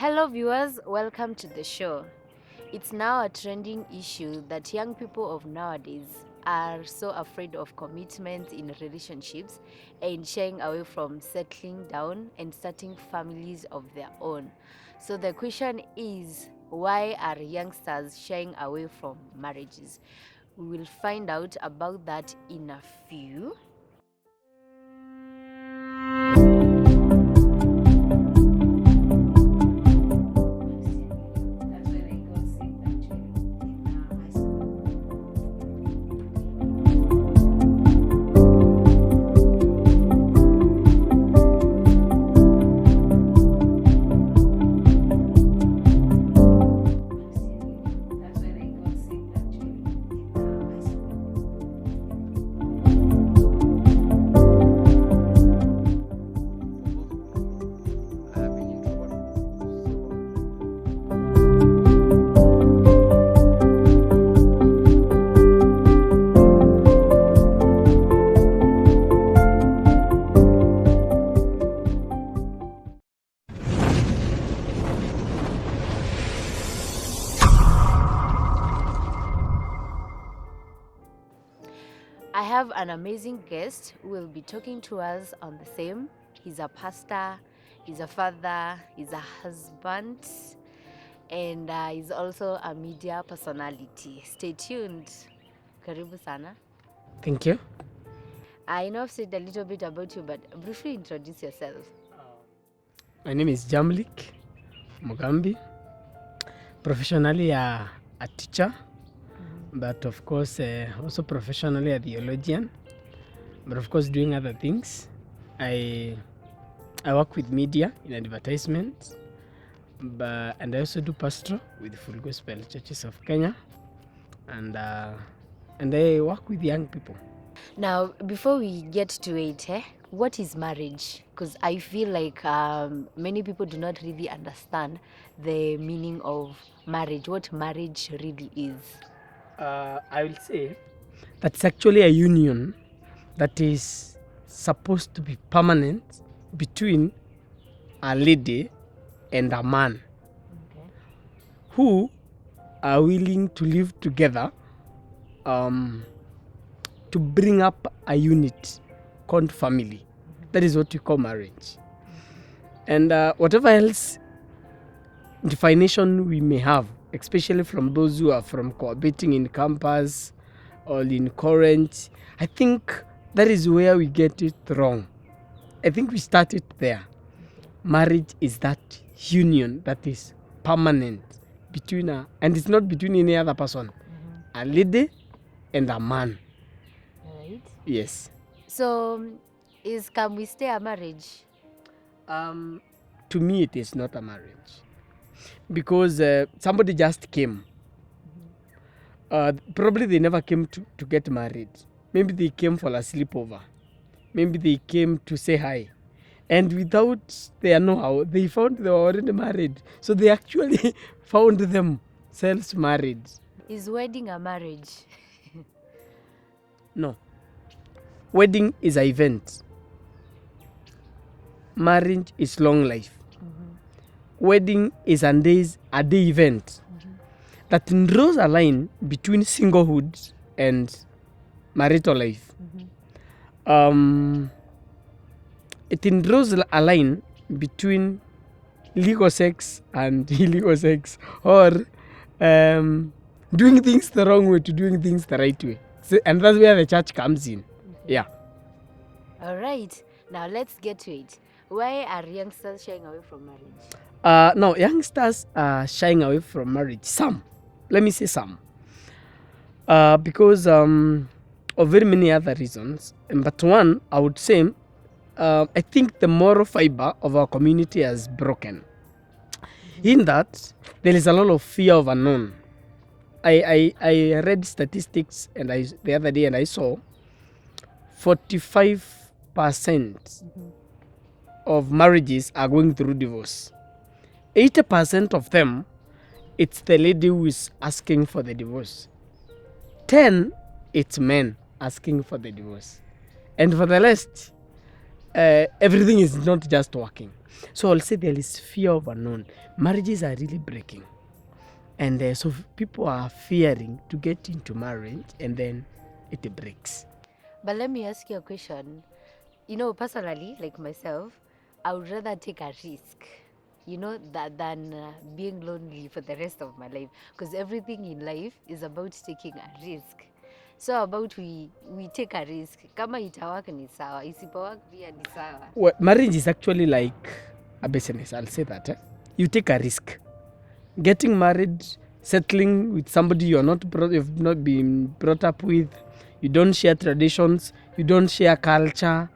Hello, viewers, welcome to the show. It's now a trending issue that young people of nowadays are so afraid of commitment in relationships and shying away from settling down and starting families of their own. So, the question is, why are youngsters shying away from marriages? We will find out about that in a few. I have an amazing guest who will be talking to us on the same. He's a pastor, he's a father, he's a husband, and he's also a media personality. Stay tuned. Karibu sana. Thank you. I know I've said a little bit about you, but briefly introduce yourself. My name is Jamlik Mugambi. Professionally a teacher, but of course also professionally a theologian. But of course doing other things. I work with media in advertisement, and I also do pastoral with Full Gospel Churches of Kenya, and I work with young people. Now, before we get to it, what is marriage? Because I feel like many people do not really understand the meaning of marriage, what marriage really is. I will say that's actually a union that is supposed to be permanent between a lady and a man who are willing to live together to bring up a unit called family. That is what we call marriage. And whatever else definition we may have, especially from those who are from cohabiting in campus or in current, I think that is where we get it wrong. I think we started there. Marriage is that union that is permanent between and it's not between any other person. A lady and a man. Right? Yes. So, can we stay a marriage? To me, it is not a marriage. Because somebody just came. Probably they never came to get married. Maybe they came for a sleepover. Maybe they came to say hi. And without their know-how, they found they were already married. So they actually found themselves married. Is wedding a marriage? No. Wedding is an event. Marriage is long life. Wedding is a day event that draws a line between singlehood and marital life. It draws a line between legal sex and illegal sex, or doing things the wrong way to doing things the right way. So, and that's where the church comes in. Yeah. All right. Now let's get to it. Why are youngsters shying away from marriage? No, youngsters are shying away from marriage. Some. Let me say some. Because of very many other reasons. But one, I would say, I think the moral fiber of our community has broken. In that, there is a lot of fear of unknown. I read statistics the other day and I saw 45% of marriages are going through divorce. 80% of them, it's the lady who is asking for the divorce. 10, it's men asking for the divorce. And for the rest, everything is not just working. So I'll say there is fear of unknown. Marriages are really breaking. And so people are fearing to get into marriage and then it breaks. But let me ask you a question. You know, personally, like myself, I would rather take a risk, you know, than being lonely for the rest of my life. Because everything in life is about taking a risk. So about we take a risk. Kama itawaka ni sawa, isipowaka pia ni sawa. Well, marriage is actually like a business, I'll say that. You take a risk. Getting married, settling with somebody you've not been brought up with, you don't share traditions, you don't share culture,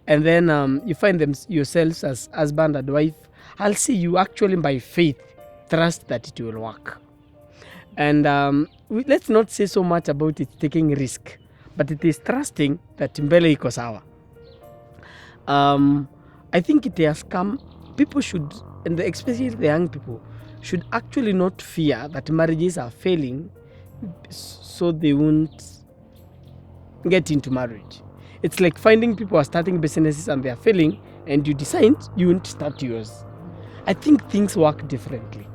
and then you find yourselves as husband and wife. I'll say you actually by faith trust that it will work. And let's not say so much about it taking risk, but it is trusting that mbele iko sawa. I think it has come, people should, and especially the young people, should actually not fear that marriages are failing so they won't get into marriage. It's like finding people are starting businesses and they are failing and you decide you won't start yours. I think things work differently.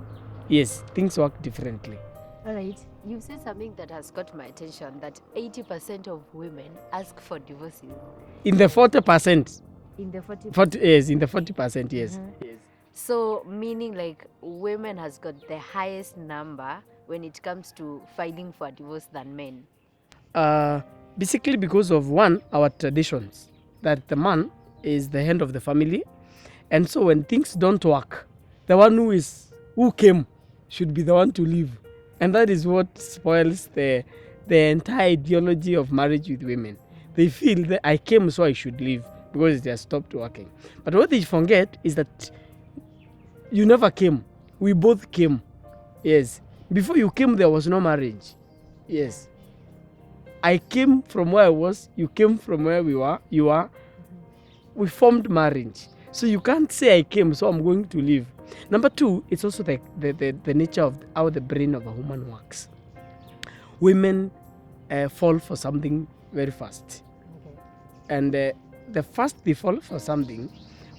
Yes, things work differently. All right. You've said something that has got my attention, that 80% of women ask for divorces. In the 40%. In the 40%. 40, yes, in the 40%, yes. Yes. So meaning like women has got the highest number when it comes to filing for a divorce than men. Basically because of one, our traditions, that the man is the head of the family, and so when things don't work, the one who came should be the one to leave, and that is what spoils the entire ideology of marriage with women. They feel that I came so I should leave because it has stopped working. But what they forget is that you never came. We both came. Yes. Before you came, there was no marriage. Yes. I came from where I was. You came from where you are. We formed marriage. So you can't say I came, so I'm going to leave. Number two, it's also the nature of how the brain of a woman works. Women fall for something very fast. Okay. And the first they fall for something,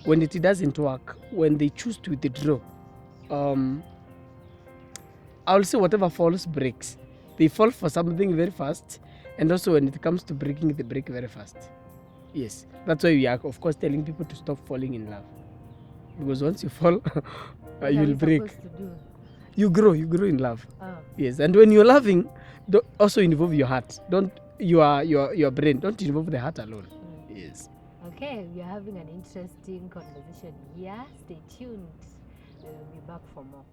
when it doesn't work, when they choose to withdraw, I'll say whatever falls breaks. They fall for something very fast, and also when it comes to breaking, they break very fast. Yes, that's why we are, of course, telling people to stop falling in love, because once you fall, you'll break. You grow in love. Oh. Yes, and when you're loving, also involve your heart. Don't your brain. Don't involve the heart alone. Yes. Okay, we are having an interesting conversation here. Stay tuned. We will be back for more.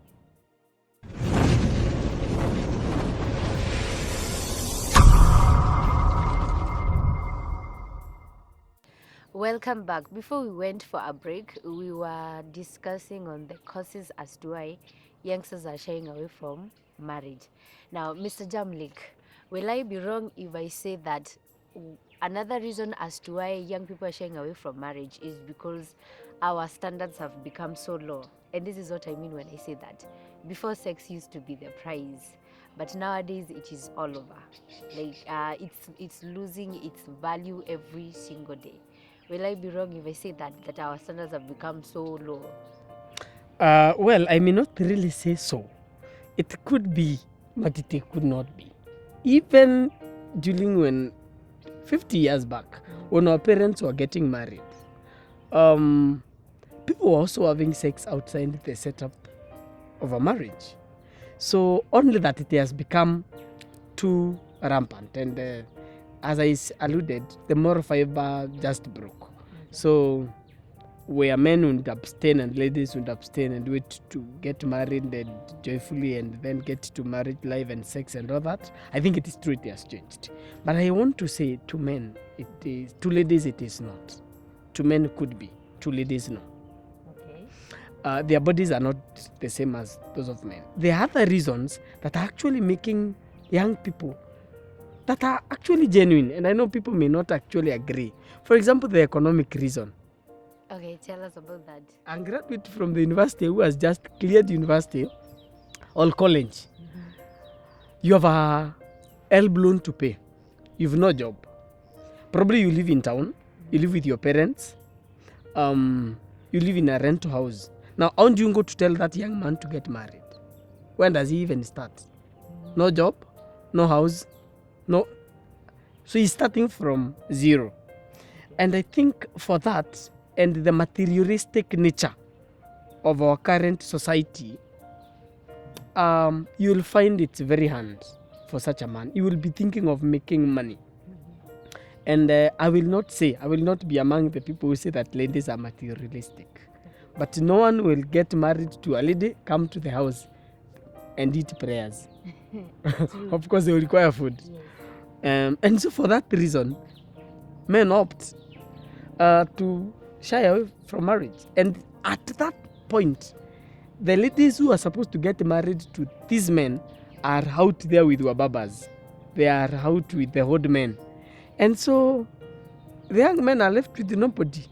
Welcome back. Before we went for a break, we were discussing on the causes as to why youngsters are shying away from marriage. Now, Mr. Jamlik, will I be wrong if I say that another reason as to why young people are shying away from marriage is because our standards have become so low? And this is what I mean when I say that. Before, sex used to be the prize, but nowadays it is all over. Like it's losing its value every single day. Will I be wrong if I say that our standards have become so low? Well, I may not really say so. It could be, but it could not be. Even during when 50 years back, when our parents were getting married, people were also having sex outside the setup of a marriage. So only that it has become too rampant, and as I alluded, the moral fiber just broke. So where men would abstain and ladies would abstain and wait to get married and joyfully and then get to marriage life and sex and all that, I think it is true, it has changed. But I want to say to men, it is, to ladies it is not. To men could be, to ladies no. Okay. Their bodies are not the same as those of men. There are other reasons that are actually making young people that are actually genuine, and I know people may not actually agree. For example, the economic reason. Okay, tell us about that. A graduate from the university who has just cleared university or college, you have a help loan to pay. You've no job. Probably you live in town, you live with your parents. You live in a rental house. Now, how do you go to tell that young man to get married? When does he even start? No job, no house, no. So he's starting from zero. And I think for that and the materialistic nature of our current society, you'll find it very hard for such a man. He will be thinking of making money. And I will not be among the people who say that ladies are materialistic. But no one will get married to a lady, come to the house and eat prayers. Of course, they will require food. Yes. And so for that reason, men opt to shy away from marriage. And at that point, the ladies who are supposed to get married to these men are out there with wababas. They are out with the old men. And so the young men are left with nobody.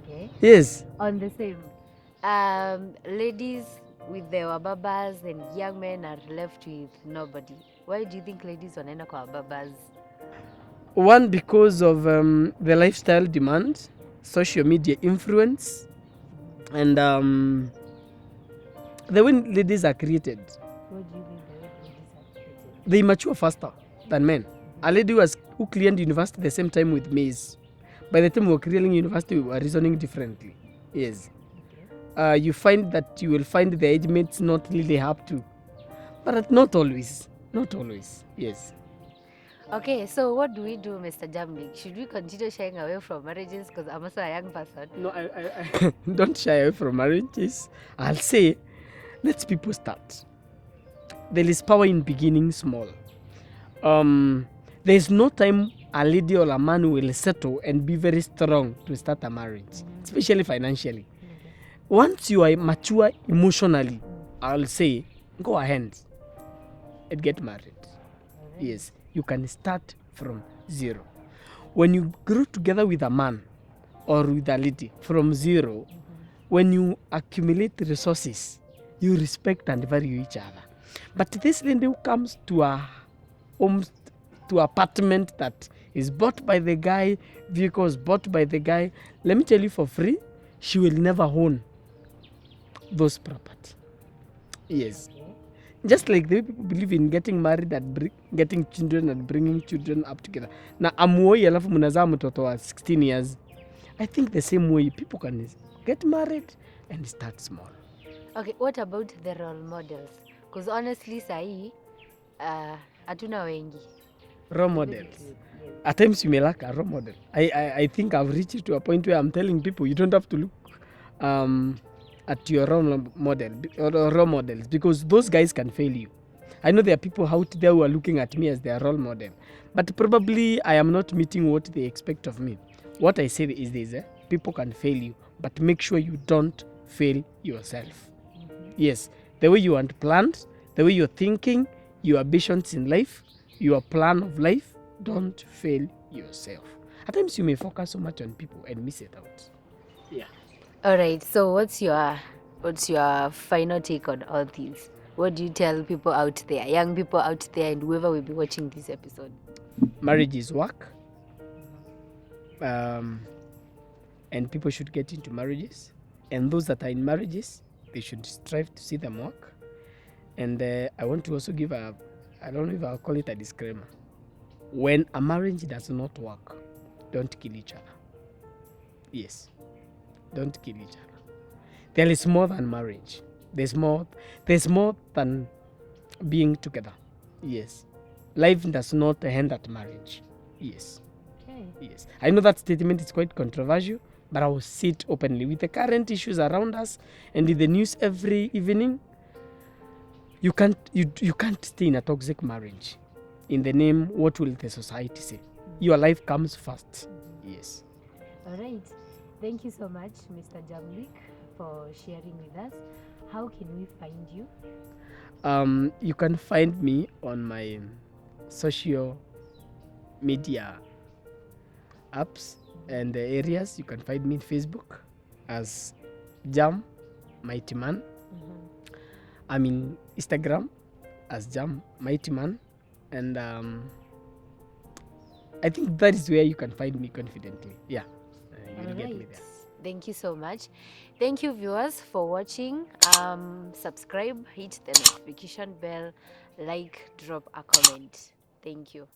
Okay. Yes. On the same, ladies with their wababas and young men are left with nobody. Why do you think ladies wanaenda kwa wababas? One, because of the lifestyle demand, social media influence, and the way ladies are created. What do you mean by what ladies are created? They mature faster than men. A lady who cleared university the same time with me is, by the time we were clearing university, we were reasoning differently. Yes. Okay. You find that you will find the age mates not really up to, but not always. Not always. Yes. Okay, so what do we do, Mr. Jamlik? Should we continue shying away from marriages? Because I'm also a young person. No, I don't shy away from marriages. I'll say, let people start. There is power in beginning small. There is no time a lady or a man will settle and be very strong to start a marriage, especially financially. Once you are mature emotionally, I'll say, go ahead and get married. Yes, you can start from zero. When you grow together with a man or with a lady from zero, when you accumulate resources, you respect and value each other. But this lady who comes to a home, to apartment that is bought by the guy, vehicles bought by the guy, let me tell you for free, she will never own those property. Yes. Just like the way people believe in getting married and getting children and bringing children up together. Na amuoi alafu mnazaa mtoto wa 16 years. I think the same way people can get married and start small. Okay, what about the role models? Because honestly, sahi, hatuna wengi. Role models. At times you may lack a role model. I think I've reached to a point where I'm telling people you don't have to look at your role model or role models, because those guys can fail you. I know there are people out there who are looking at me as their role model, but probably I am not meeting what they expect of me. What I say is this, people can fail you, but make sure you don't fail yourself. Yes, the way you want planned, the way you're thinking, your ambitions in life, your plan of life, don't fail yourself. At times you may focus so much on people and miss it out. Yeah. All right, so what's your final take on all these? What do you tell people out there, young people out there, and whoever will be watching this episode? Marriage is work, and people should get into marriages, and those that are in marriages, they should strive to see them work. And I want to also give I don't know if I'll call it a disclaimer. When a marriage does not work, don't kill each other. Yes, don't kill each other. There is more than marriage. There's more than being together. Yes. Life does not end at marriage. Yes. Okay. Yes. I know that statement is quite controversial, but I will say it openly. With the current issues around us and in the news every evening, you can't stay in a toxic marriage. In the name, what will the society say? Your life comes first. Yes. All right. Thank you so much, Mr. Jamlik, for sharing with us. How can we find you? You can find me on my social media apps and areas. You can find me on Facebook as Jam Mighty Man. I'm in Instagram as Jam Mighty Man, and I think that is where you can find me confidently. Yeah, you'll get me there. Thank you so much. Thank you, viewers, for watching. Subscribe, hit the notification bell, like, drop a comment. Thank you.